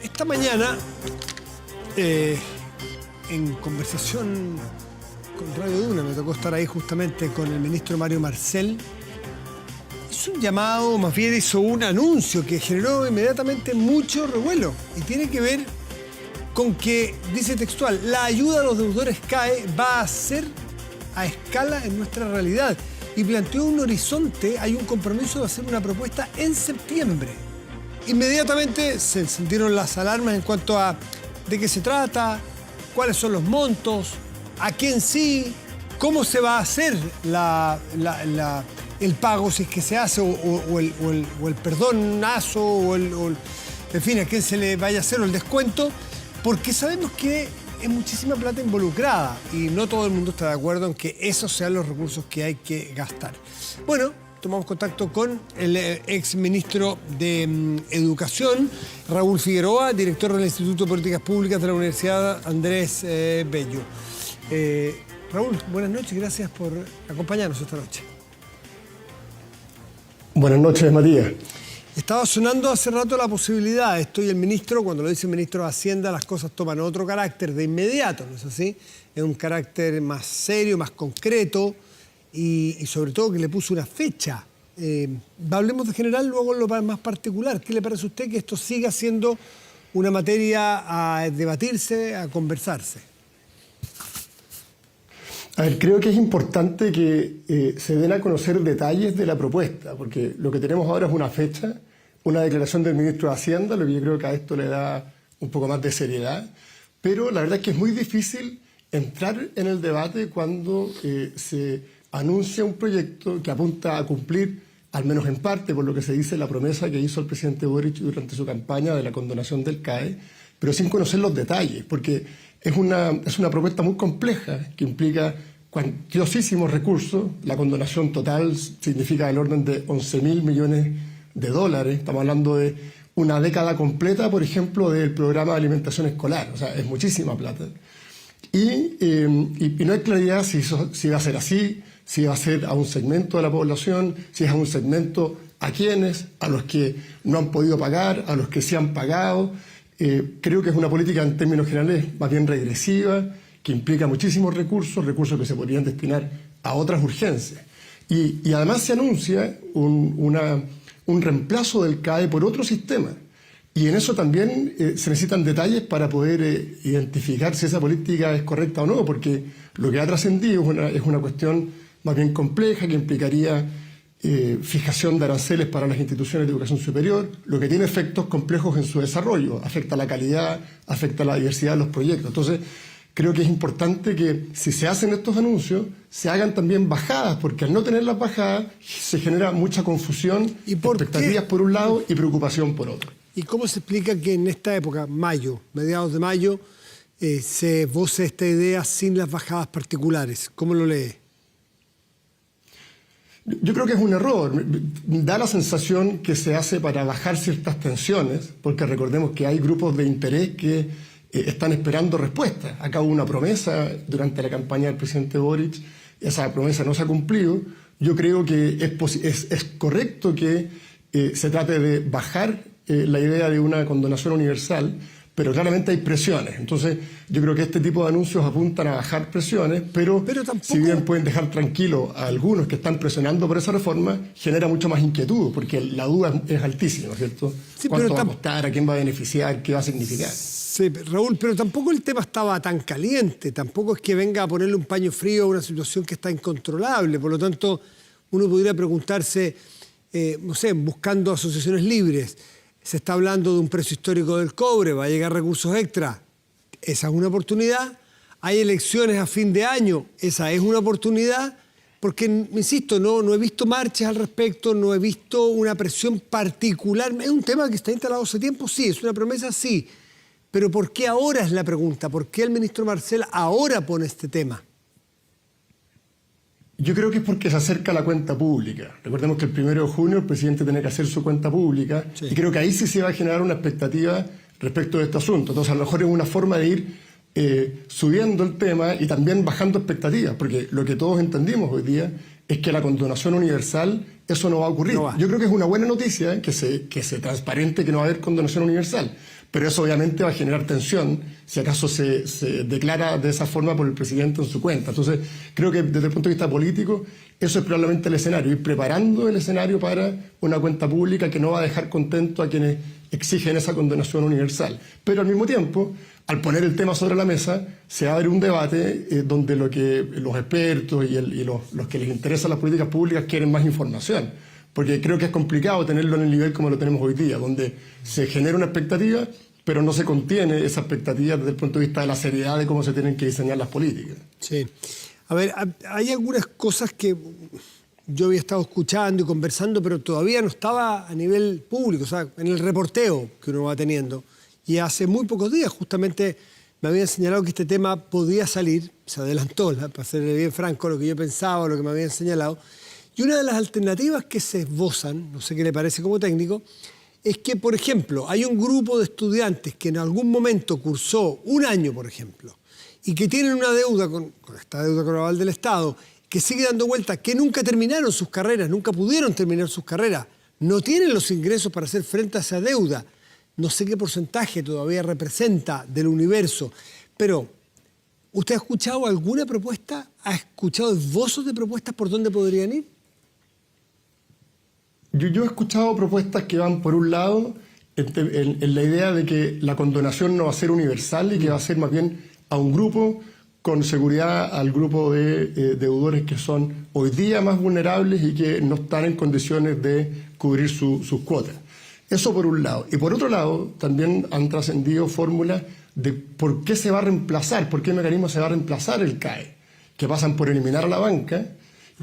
Esta mañana, en conversación con Radio Duna, me tocó estar ahí justamente con el ministro Mario Marcel. Hizo un llamado, más bien hizo un anuncio que generó inmediatamente mucho revuelo y tiene que ver con que, dice textual, la ayuda a los deudores CAE va a ser a escala en nuestra realidad y planteó un horizonte, hay un compromiso de hacer una propuesta en septiembre. Inmediatamente se encendieron las alarmas en cuanto a de qué se trata, cuáles son los montos, a quién sí, cómo se va a hacer el pago si es que se hace, o el perdonazo, en fin, a quién se le vaya a hacer o el descuento, porque sabemos que es muchísima plata involucrada y no todo el mundo está de acuerdo en que esos sean los recursos que hay que gastar. Bueno, tomamos contacto con el exministro de Educación, Raúl Figueroa, director del Instituto de Políticas Públicas de la Universidad Andrés Bello. Raúl, buenas noches, gracias por acompañarnos esta noche. Buenas noches, Matías. Estaba sonando hace rato la posibilidad, esto y el ministro, cuando lo dice el ministro de Hacienda, las cosas toman otro carácter de inmediato, ¿no es así? Es un carácter más serio, más concreto. Y sobre todo que le puso una fecha. Hablemos de general, luego lo más particular. ¿Qué le parece a usted que esto siga siendo una materia a debatirse, a conversarse? A ver, creo que es importante que se den a conocer detalles de la propuesta, porque lo que tenemos ahora es una fecha, una declaración del ministro de Hacienda, lo que yo creo que a esto le da un poco más de seriedad, pero la verdad es que es muy difícil entrar en el debate cuando se anuncia un proyecto que apunta a cumplir, al menos en parte, por lo que se dice, la promesa que hizo el presidente Boric durante su campaña de la condonación del CAE, pero sin conocer los detalles, porque es una propuesta muy compleja que implica cuantiosísimos recursos. La condonación total significa el orden de 11.000 millones de dólares. Estamos hablando de una década completa, por ejemplo, del programa de alimentación escolar. O sea, es muchísima plata. Y no hay claridad si va a ser así, si va a ser a un segmento de la población, si es a un segmento a quienes, a los que no han podido pagar, a los que sí han pagado. Creo que es una política en términos generales más bien regresiva, que implica muchísimos recursos que se podrían destinar a otras urgencias. Y además se anuncia un reemplazo del CAE por otro sistema. Y en eso también se necesitan detalles para poder identificar si esa política es correcta o no, porque lo que ha trascendido es una cuestión más bien compleja que implicaría fijación de aranceles para las instituciones de educación superior, lo que tiene efectos complejos en su desarrollo, afecta la calidad, afecta la diversidad de los proyectos. Entonces, creo que es importante que si se hacen estos anuncios, se hagan también bajadas, porque al no tener las bajadas se genera mucha confusión, expectativas por un lado y preocupación por otro. ¿Y cómo se explica que en esta época, mayo, mediados de mayo, se voce esta idea sin las bajadas particulares? ¿Cómo lo lee? Yo creo que es un error. Da la sensación que se hace para bajar ciertas tensiones, porque recordemos que hay grupos de interés que están esperando respuestas. Acá hubo una promesa durante la campaña del presidente Boric, esa promesa no se ha cumplido. Yo creo que es correcto que se trate de bajar la idea de una condonación universal, pero claramente hay presiones. Entonces, yo creo que este tipo de anuncios apuntan a bajar presiones, pero tampoco, si bien pueden dejar tranquilos a algunos que están presionando por esa reforma, genera mucho más inquietud, porque la duda es altísima, ¿cierto? Sí, ¿cuánto va a costar? ¿A quién va a beneficiar? ¿Qué va a significar? Sí, Raúl, pero tampoco el tema estaba tan caliente, tampoco es que venga a ponerle un paño frío a una situación que está incontrolable. Por lo tanto, uno podría preguntarse, no sé, buscando asociaciones libres, se está hablando de un precio histórico del cobre, va a llegar recursos extra. Esa es una oportunidad. Hay elecciones a fin de año, esa es una oportunidad, porque, insisto, no he visto marchas al respecto, no he visto una presión particular. Es un tema que está instalado hace tiempo, sí, es una promesa, sí. Pero ¿por qué ahora es la pregunta? ¿Por qué el ministro Marcel ahora pone este tema? Yo creo que es porque se acerca la cuenta pública. Recordemos que el 1 de junio el presidente tiene que hacer su cuenta pública, sí, y creo que ahí sí se va a generar una expectativa respecto de este asunto. Entonces, a lo mejor es una forma de ir subiendo el tema y también bajando expectativas, porque lo que todos entendimos hoy día es que la condonación universal, eso no va a ocurrir. No va. Yo creo que es una buena noticia que se transparente que no va a haber condonación universal, Pero eso obviamente va a generar tensión si acaso se declara de esa forma por el presidente en su cuenta. Entonces, creo que desde el punto de vista político, eso es probablemente el escenario, ir preparando el escenario para una cuenta pública que no va a dejar contento a quienes exigen esa condonación universal. Pero al mismo tiempo, al poner el tema sobre la mesa, se abre un debate donde lo que los expertos y los que les interesan las políticas públicas quieren más información. Porque creo que es complicado tenerlo en el nivel como lo tenemos hoy día, donde se genera una expectativa, pero no se contiene esa expectativa desde el punto de vista de la seriedad de cómo se tienen que diseñar las políticas. Sí. A ver, hay algunas cosas que yo había estado escuchando y conversando, pero todavía no estaba a nivel público, o sea, en el reporteo que uno va teniendo. Y hace muy pocos días justamente me habían señalado que este tema podía salir, se adelantó, para serle bien franco, lo que yo pensaba, lo que me habían señalado. Y una de las alternativas que se esbozan, no sé qué le parece como técnico, es que, por ejemplo, hay un grupo de estudiantes que en algún momento cursó un año, por ejemplo, y que tienen una deuda con esta deuda con el aval del Estado, que sigue dando vueltas, que nunca terminaron sus carreras, nunca pudieron terminar sus carreras, no tienen los ingresos para hacer frente a esa deuda. No sé qué porcentaje todavía representa del universo, pero ¿usted ha escuchado alguna propuesta? ¿Ha escuchado esbozos de propuestas por dónde podrían ir? Yo he escuchado propuestas que van, por un lado, en la idea de que la condonación no va a ser universal y que va a ser más bien a un grupo, con seguridad al grupo de deudores que son hoy día más vulnerables y que no están en condiciones de cubrir sus cuotas. Eso por un lado. Y por otro lado, también han trascendido fórmulas de por qué se va a reemplazar, por qué mecanismo se va a reemplazar el CAE, que pasan por eliminar a la banca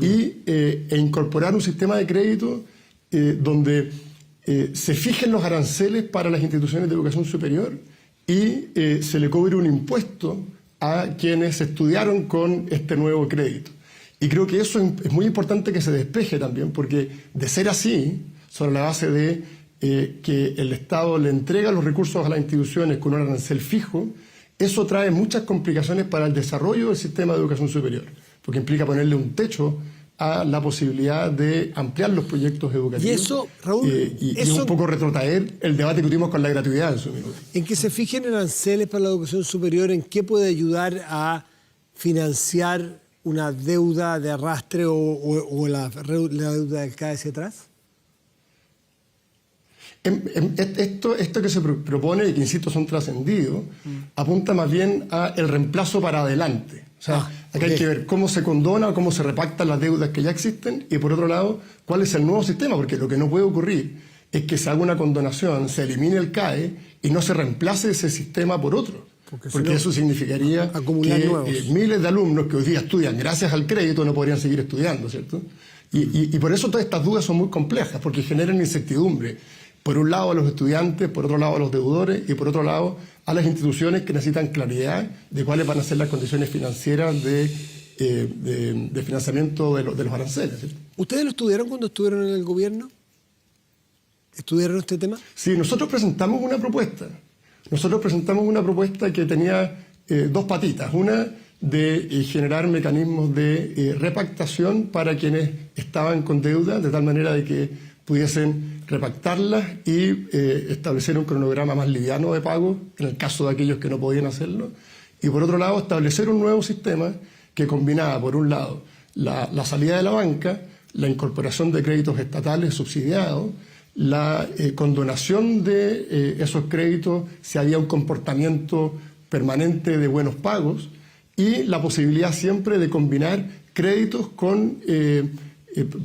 e incorporar un sistema de crédito donde se fijen los aranceles para las instituciones de educación superior y se le cobre un impuesto a quienes estudiaron con este nuevo crédito. Y creo que eso es muy importante que se despeje también, porque de ser así, sobre la base de que el Estado le entrega los recursos a las instituciones con un arancel fijo, eso trae muchas complicaciones para el desarrollo del sistema de educación superior, porque implica ponerle un techo a la posibilidad de ampliar los proyectos educativos. Y eso, Raúl, y un poco retrotraer el debate que tuvimos con la gratuidad en su minuto. En que se fijen aranceles para la educación superior, ¿en qué puede ayudar a financiar una deuda de arrastre o la deuda del CAE hacia atrás? Esto que se propone, y que insisto son trascendidos, apunta más bien a el reemplazo para adelante. O sea, acá hay que ver cómo se condona, cómo se repactan las deudas que ya existen y, por otro lado, cuál es el nuevo sistema, porque lo que no puede ocurrir es que se haga una condonación, se elimine el CAE y no se reemplace ese sistema por otro. Porque eso significaría que miles de alumnos que hoy día estudian gracias al crédito no podrían seguir estudiando, ¿cierto? Y por eso todas estas dudas son muy complejas, porque generan incertidumbre. Por un lado a los estudiantes, por otro lado a los deudores y por otro lado a las instituciones que necesitan claridad de cuáles van a ser las condiciones financieras de financiamiento de los aranceles, ¿cierto? ¿Ustedes lo estudiaron cuando estuvieron en el gobierno? ¿Estudiaron este tema? Sí, nosotros presentamos una propuesta. Nosotros presentamos una propuesta que tenía dos patitas. Una de generar mecanismos de repactación para quienes estaban con deuda, de tal manera de que pudiesen repactarlas y establecer un cronograma más liviano de pago en el caso de aquellos que no podían hacerlo. Y por otro lado, establecer un nuevo sistema que combinaba, por un lado, la salida de la banca, la incorporación de créditos estatales subsidiados, la condonación de esos créditos si había un comportamiento permanente de buenos pagos y la posibilidad siempre de combinar créditos con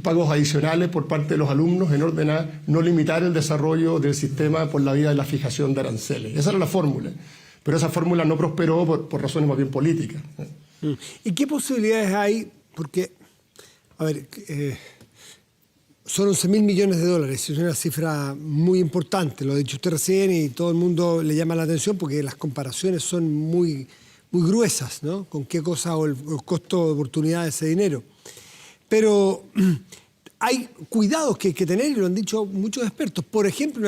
pagos adicionales por parte de los alumnos en orden a no limitar el desarrollo del sistema por la vía de la fijación de aranceles. Esa era la fórmula, pero esa fórmula no prosperó por razones más bien políticas. ¿Y qué posibilidades hay? Porque, a ver, son 11.000 millones de dólares, es una cifra muy importante, lo ha dicho usted recién y todo el mundo le llama la atención porque las comparaciones son muy gruesas, ¿no? Con qué cosa o el costo de oportunidad de ese dinero. Pero hay cuidados que hay que tener y lo han dicho muchos expertos. Por ejemplo,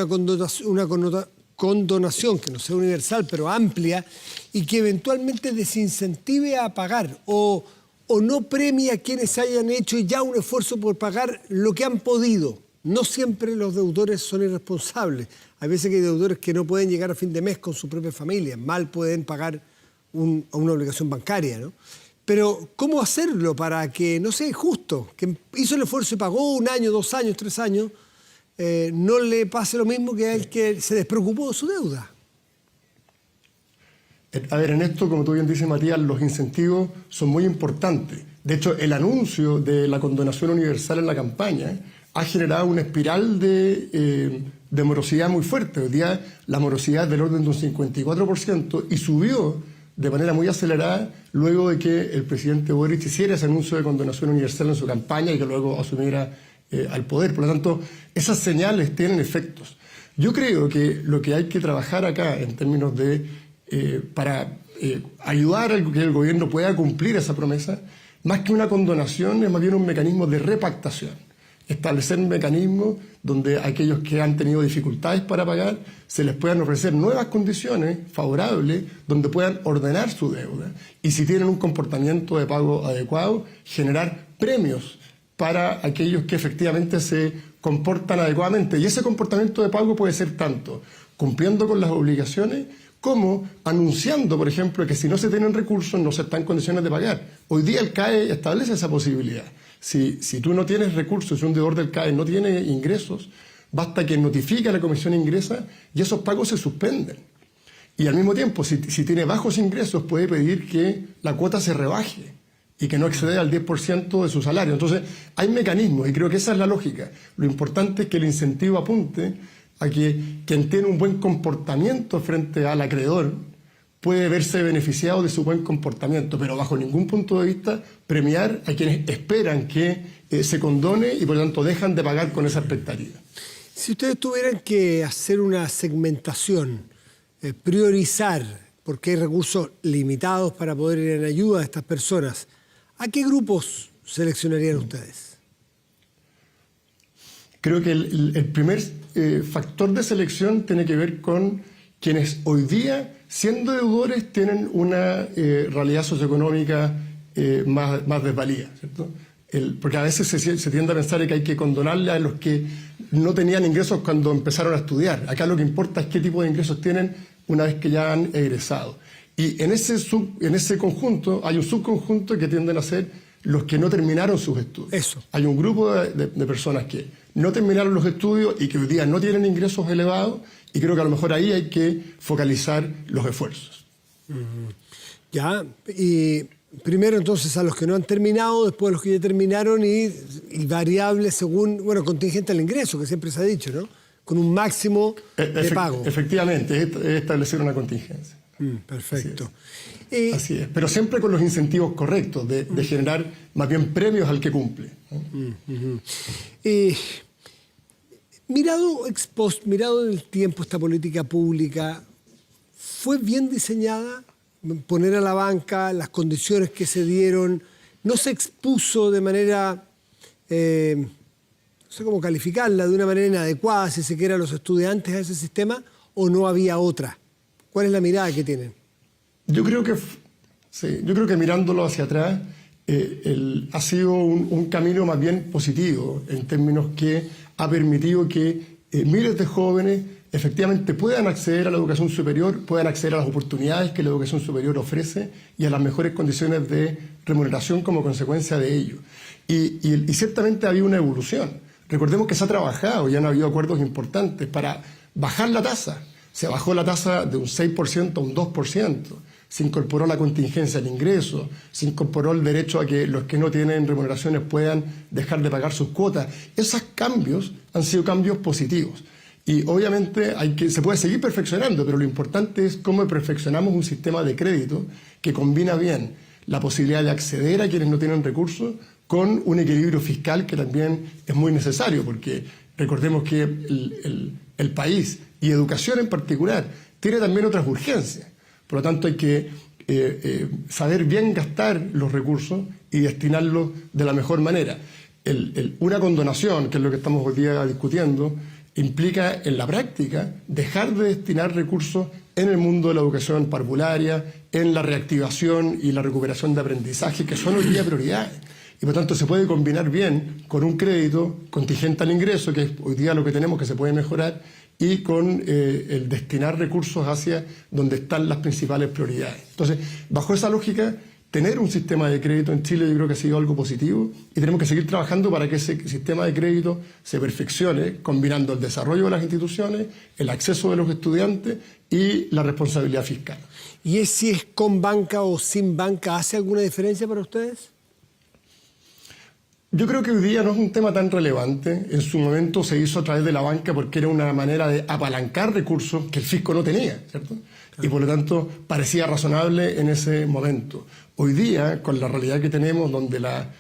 una condonación que no sea universal, pero amplia y que eventualmente desincentive a pagar o no premie a quienes hayan hecho ya un esfuerzo por pagar lo que han podido. no siempre los deudores son irresponsables. Hay veces que hay deudores que no pueden llegar a fin de mes con su propia familia, mal pueden pagar una obligación bancaria, ¿no? Pero ¿cómo hacerlo para que, no sé, justo, que hizo el esfuerzo y pagó 1 año, 2 años, 3 años, no le pase lo mismo que al que se despreocupó de su deuda? A ver, en esto, como tú bien dices, Matías, los incentivos son muy importantes. De hecho, el anuncio de la condonación universal en la campaña ha generado una espiral de morosidad muy fuerte. Hoy día la morosidad es del orden de un 54% y subió de manera muy acelerada luego de que el presidente Boric hiciera ese anuncio de condonación universal en su campaña y que luego asumiera al poder. Por lo tanto, esas señales tienen efectos. Yo creo que lo que hay que trabajar acá en términos de para ayudar a que el gobierno pueda cumplir esa promesa, más que una condonación, es más bien un mecanismo de repactación. Establecer un mecanismo donde aquellos que han tenido dificultades para pagar se les puedan ofrecer nuevas condiciones favorables donde puedan ordenar su deuda y si tienen un comportamiento de pago adecuado, generar premios para aquellos que efectivamente se comportan adecuadamente. Y ese comportamiento de pago puede ser tanto cumpliendo con las obligaciones como anunciando, por ejemplo, que si no se tienen recursos no se está en condiciones de pagar. Hoy día el CAE establece esa posibilidad. Si tú no tienes recursos, si un deudor del CAE no tiene ingresos, basta que notifique a la Comisión Ingresa y esos pagos se suspenden. Y al mismo tiempo, si tiene bajos ingresos, puede pedir que la cuota se rebaje y que no exceda al 10% de su salario. Entonces, hay mecanismos y creo que esa es la lógica. Lo importante es que el incentivo apunte a que quien tiene un buen comportamiento frente al acreedor puede verse beneficiado de su buen comportamiento, pero bajo ningún punto de vista premiar a quienes esperan que se condone y por lo tanto dejan de pagar con esa expectativa. Si ustedes tuvieran que hacer una segmentación, priorizar, porque hay recursos limitados para poder ir en ayuda a estas personas, ¿a qué grupos seleccionarían ustedes? Creo que el primer factor de selección tiene que ver con quienes hoy día, siendo deudores, tienen una realidad socioeconómica más desvalida, ¿cierto? Porque a veces se tiende a pensar que hay que condonarle a los que no tenían ingresos cuando empezaron a estudiar. Acá lo que importa es qué tipo de ingresos tienen una vez que ya han egresado. Y en ese conjunto hay un subconjunto que tienden a ser los que no terminaron sus estudios. Eso. Hay un grupo de personas que no terminaron los estudios y que hoy día no tienen ingresos elevados y creo que a lo mejor ahí hay que focalizar los esfuerzos. Ya, y primero entonces a los que no han terminado, después a los que ya terminaron y variables según, bueno, contingente al ingreso, que siempre se ha dicho, ¿no? Con un máximo de pago. Efectivamente, es establecer una contingencia. Perfecto. Así es, pero siempre con los incentivos correctos de generar más bien premios al que cumple, ¿no? Mirado ex post, mirado en el tiempo esta política pública, ¿fue bien diseñada? Poner a la banca, las condiciones que se dieron, ¿no se expuso de manera, no sé cómo calificarla, de una manera inadecuada, si se quiere, a los estudiantes a ese sistema, o no había otra? ¿Cuál es la mirada que tienen? Yo creo que mirándolo hacia atrás, ha sido un camino más bien positivo, en términos que ha permitido que miles de jóvenes efectivamente puedan acceder a la educación superior, puedan acceder a las oportunidades que la educación superior ofrece y a las mejores condiciones de remuneración como consecuencia de ello. Y ciertamente ha habido una evolución. Recordemos que se ha trabajado, ya han habido acuerdos importantes para bajar la tasa. Se bajó la tasa de un 6% a un 2%. Se incorporó la contingencia al ingreso, se incorporó el derecho a que los que no tienen remuneraciones puedan dejar de pagar sus cuotas. Esos cambios han sido cambios positivos. Y obviamente se puede seguir perfeccionando, pero lo importante es cómo perfeccionamos un sistema de crédito que combina bien la posibilidad de acceder a quienes no tienen recursos con un equilibrio fiscal que también es muy necesario, porque recordemos que el país, y educación en particular, tiene también otras urgencias. Por lo tanto, hay que saber bien gastar los recursos y destinarlos de la mejor manera. Una condonación, que es lo que estamos hoy día discutiendo, implica en la práctica dejar de destinar recursos en el mundo de la educación parvularia, en la reactivación y la recuperación de aprendizaje, que son hoy día prioridades. Y por tanto se puede combinar bien con un crédito contingente al ingreso, que es hoy día lo que tenemos, que se puede mejorar, y con el destinar recursos hacia donde están las principales prioridades. Entonces, bajo esa lógica, tener un sistema de crédito en Chile yo creo que ha sido algo positivo y tenemos que seguir trabajando para que ese sistema de crédito se perfeccione, combinando el desarrollo de las instituciones, el acceso de los estudiantes y la responsabilidad fiscal. ¿Y si es con banca o sin banca, hace alguna diferencia para ustedes? Yo creo que hoy día no es un tema tan relevante. En su momento se hizo a través de la banca porque era una manera de apalancar recursos que el fisco no tenía, ¿cierto? Y por lo tanto parecía razonable en ese momento. Hoy día, con la realidad que tenemos, donde la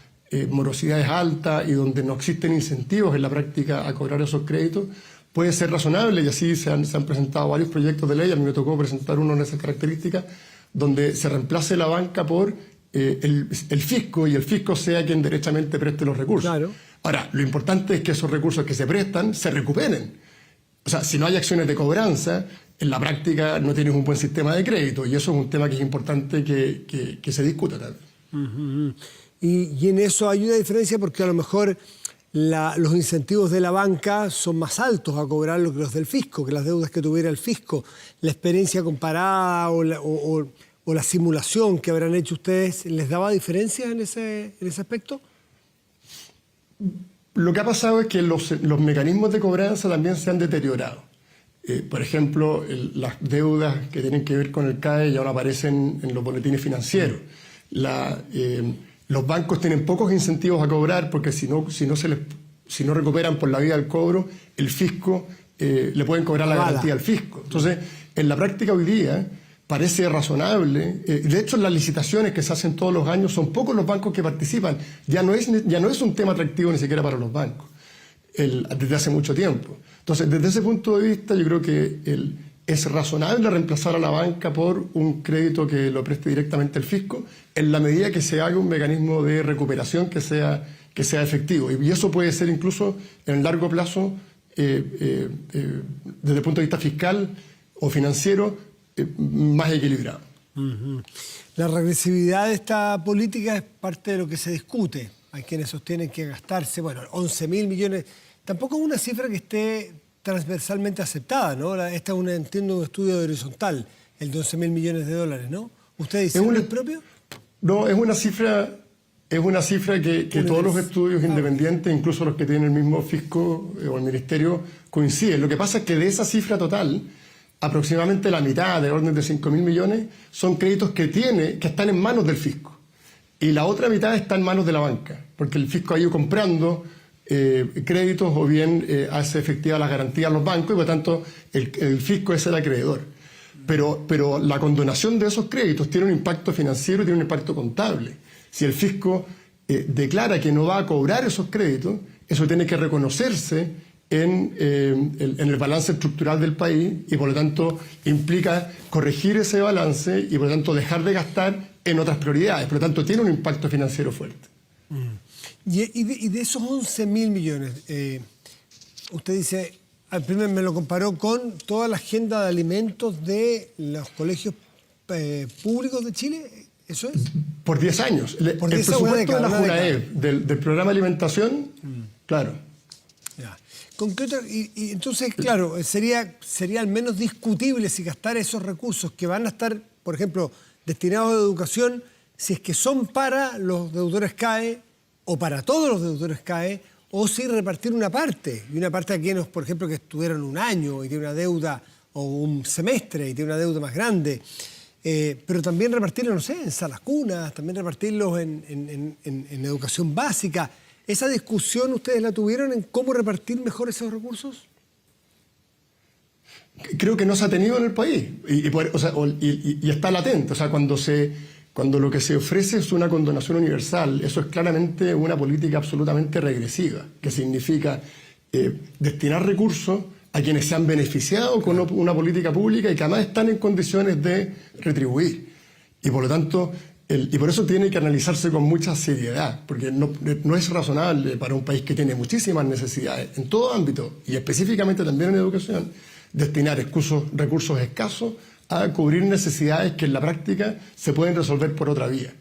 morosidad es alta y donde no existen incentivos en la práctica a cobrar esos créditos, puede ser razonable y así se han presentado varios proyectos de ley. A mí me tocó presentar uno en esas características, donde se reemplace la banca por el fisco y el fisco sea quien derechamente preste los recursos. Claro. Ahora, lo importante es que esos recursos que se prestan se recuperen. O sea, si no hay acciones de cobranza, en la práctica no tienes un buen sistema de crédito y eso es un tema que es importante que se discuta también. Y en eso hay una diferencia porque a lo mejor los incentivos de la banca son más altos a cobrar que los del fisco, que las deudas que tuviera el fisco. La experiencia comparada o la simulación que habrán hecho ustedes, ¿les daba diferencias en ese aspecto? Lo que ha pasado es que los mecanismos de cobranza también se han deteriorado. Por ejemplo, las deudas que tienen que ver con el CAE ya no aparecen en los boletines financieros. Los bancos tienen pocos incentivos a cobrar porque si no recuperan por la vía del cobro, el fisco le pueden cobrar la garantía al fisco. Entonces, en la práctica hoy día parece razonable. De hecho, en las licitaciones que se hacen todos los años son pocos los bancos que participan. Ya no es un tema atractivo ni siquiera para los bancos desde hace mucho tiempo. Entonces, desde ese punto de vista, yo creo que es razonable reemplazar a la banca por un crédito que lo preste directamente el fisco, en la medida que se haga un mecanismo de recuperación que sea efectivo. Y eso puede ser incluso en largo plazo, desde el punto de vista fiscal o financiero, más equilibrado. La regresividad de esta política es parte de lo que se discute. Hay quienes sostienen que gastarse, 11.000 millones, tampoco es una cifra que esté transversalmente aceptada, ¿no? Esta es entiendo un estudio horizontal, el de 11.000 millones de dólares, ¿no? ¿Usted dice el propio? No, es una cifra que todos los estudios independientes, incluso los que tienen el mismo fisco o el ministerio, coinciden. Lo que pasa es que de esa cifra total, aproximadamente la mitad, de orden de 5.000 millones, son créditos que están en manos del fisco. Y la otra mitad está en manos de la banca, porque el fisco ha ido comprando créditos o bien hace efectiva las garantías a los bancos y por lo tanto el fisco es el acreedor. Pero la condonación de esos créditos tiene un impacto financiero y tiene un impacto contable. Si el fisco declara que no va a cobrar esos créditos, eso tiene que reconocerse en el balance estructural del país y por lo tanto implica corregir ese balance y por lo tanto dejar de gastar en otras prioridades. Por lo tanto tiene un impacto financiero fuerte. Y de esos 11.000 millones, usted dice, al primer me lo comparó con toda la agenda de alimentos de los colegios públicos de Chile, ¿eso es? Por 10 años. El presupuesto de la FUNAEV, del programa de alimentación, claro. Ya. Y entonces, claro, sería al menos discutible si gastar esos recursos que van a estar, por ejemplo, destinados a educación, si es que son para los deudores CAE o para todos los deudores CAE, o si repartir una parte, y una parte a quienes, por ejemplo, que estuvieron un año y tienen una deuda, o un semestre y tienen una deuda más grande, pero también repartirlos, no sé, en salas cunas, también repartirlos en educación básica. ¿Esa discusión ustedes la tuvieron en cómo repartir mejor esos recursos? Creo que no se ha tenido en el país y está latente. O sea, cuando lo que se ofrece es una condonación universal, eso es claramente una política absolutamente regresiva, que significa destinar recursos a quienes se han beneficiado con una política pública y que además están en condiciones de retribuir. Y por lo tanto, y por eso tiene que analizarse con mucha seriedad, porque no es razonable para un país que tiene muchísimas necesidades en todo ámbito, y específicamente también en educación, destinar recursos escasos a cubrir necesidades que en la práctica se pueden resolver por otra vía.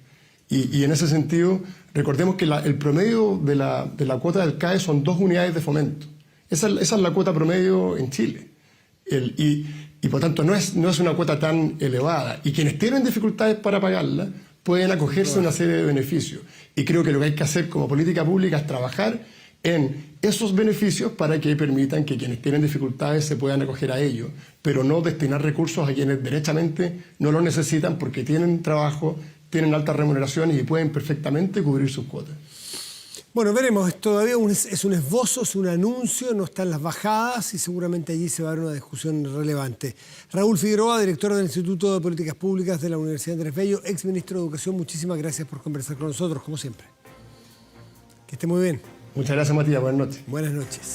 Y en ese sentido, recordemos que el promedio de la cuota del CAE son 2 unidades de fomento. Esa es la cuota promedio en Chile. Y por tanto no es una cuota tan elevada. Y quienes tienen dificultades para pagarla pueden acogerse a una serie de beneficios. Y creo que lo que hay que hacer como política pública es trabajar en esos beneficios para que permitan que quienes tienen dificultades se puedan acoger a ellos, pero no destinar recursos a quienes derechamente no lo necesitan porque tienen trabajo, tienen altas remuneraciones y pueden perfectamente cubrir sus cuotas. Bueno, veremos. Todavía es un esbozo, es un anuncio, no están las bajadas y seguramente allí se va a dar una discusión relevante. Raúl Figueroa, director del Instituto de Políticas Públicas de la Universidad Andrés Bello, exministro de Educación, muchísimas gracias por conversar con nosotros, como siempre. Que esté muy bien. Muchas gracias, Matías. Buenas noches. Buenas noches.